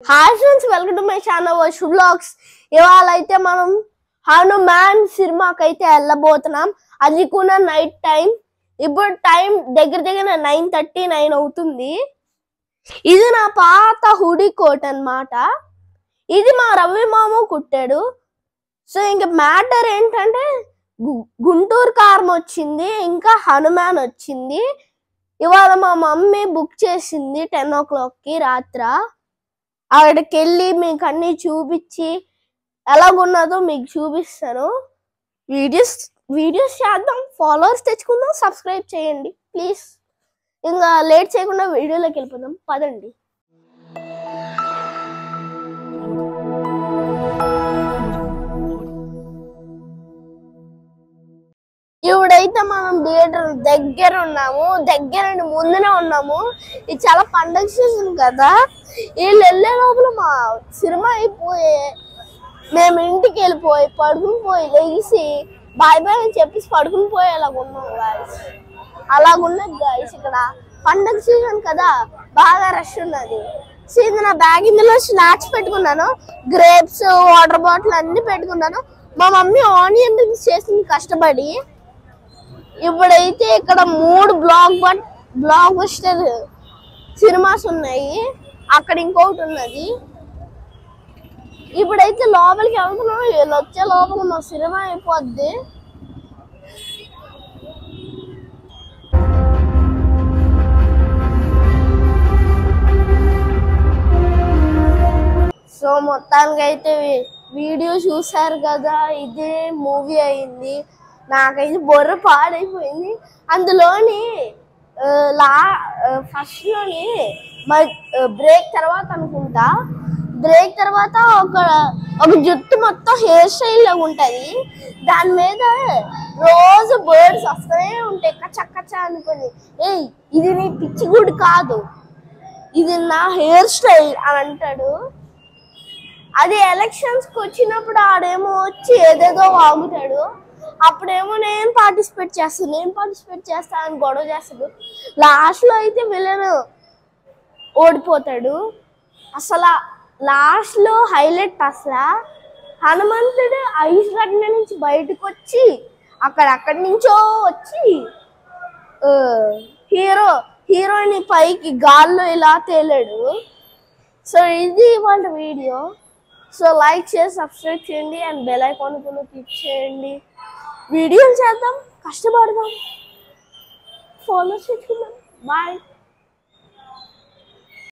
Hi friends, welcome to my channel Varshu blogs. ఇవాళ అయితే మనం హనుమాన్ సినిమాకి అయితే వెళ్ళబోతున్నాం. అది కూడా నైట్ టైం. ఇప్పుడు టైం దగ్గర 9:39 అవుతుంది. ఇది నా పాత హుడీ కోట్ అన్నమాట. ఇది మా రవి మామ కుట్టాడు. సో ఇంకా మ్యాటర్ ఏంటంటే గుంటూరు కారం వచ్చింది, ఇంకా హనుమాన్ వచ్చింది. ఇవాళ మా మమ్మీ బుక్ చేసింది 10 o'clockకి రాత్ర. అక్కడికి వెళ్ళి మీకు అన్ని చూపించి ఎలాగున్నదో మీకు చూపిస్తాను. వీడియోస్ చేద్దాం, ఫాలోవర్స్ తెచ్చుకుందాం, సబ్స్క్రైబ్ చేయండి ప్లీజ్. ఇంకా లేట్ చేయకుండా వీడియోలోకి వెళ్ళిపోదాం, పదండి. ఇప్పుడైతే మనం థియేటర్ దగ్గర ఉన్నాము, ముందునే ఉన్నాము. ఇది చాలా పండగ సీజన్ కదా. వీళ్ళు వెళ్ళే లోపల మా సినిమా అయిపోయి మేము ఇంటికి వెళ్ళిపోయి పడుకుని పోయి లేచి బాయ్ బాయ్ అని చెప్పేసి పడుకుని పోయి అలాగున్నాం గాయస్. అలాగున్నది గాయస్. ఇక్కడ పండగ సీజన్ కదా, బాగా రష్ ఉన్నది. సీజన్ నా బ్యాగ్ ఇందులో స్నాక్స్ పెట్టుకున్నాను, గ్రేప్స్, వాటర్ బాటిల్ అన్ని పెట్టుకున్నాను. మా మమ్మీ ఆనియన్ రింగ్స్ చేసింది కష్టపడి. ఇప్పుడైతే ఇక్కడ 3 బ్లాక్ బస్టర్ సినిమాస్ ఉన్నాయి, అక్కడ ఇంకొకటి ఉన్నది. ఇప్పుడైతే లోపలికి వెళ్తున్నాం. వీళ్ళు వచ్చే లోపల మా సినిమా అయిపోద్ది. సో మొత్తానికి అయితే వీడియో చూసారు కదా, ఇదే మూవీ అయింది. నాకైతే బొర్ర పాడైపోయింది. అందులోని ఫస్ట్ లోని బ్రేక్ తర్వాత అనుకుంటా, బ్రేక్ తర్వాత ఒక జుట్టు మొత్తం హెయిర్ స్టైల్ లాగా ఉంటది. దాని మీద రోజు బర్డ్స్ వస్తూనే ఉంటాయి కచ్చ అనుకుని. ఇది నీ పిచ్చి గుడి కాదు, ఇది నా హెయిర్ స్టైల్ అని అంటాడు. అది ఎలక్షన్స్ కి వచ్చినప్పుడు ఆడేమో వచ్చి ఏదేదో వాగుతాడు. అప్పుడేమో నేను పార్టిసిపేట్ చేస్తా అని గొడవ చేస్తాడు. లాస్ట్ లో అయితే విలన్ ఓడిపోతాడు. అసలు లాస్ట్ లో హైలైట్ అసలు హనుమంతుడు ఐస్ గడ్డ నుంచి బయటకు వచ్చి అక్కడి నుంచో వచ్చి హీరోని పైకి గాల్లో ఇలా తేలాడు. సో ఇది వాళ్ళ వీడియో. సో లైక్ చేసి సబ్స్క్రైబ్ చేయండి అండ్ బెల్ ఐకాన్ కూడా క్లిక్ చేయండి. వీడియోలు చేద్దాం, కష్టపడదాం, ఫాలో చేసుకుందాం. బాయ్.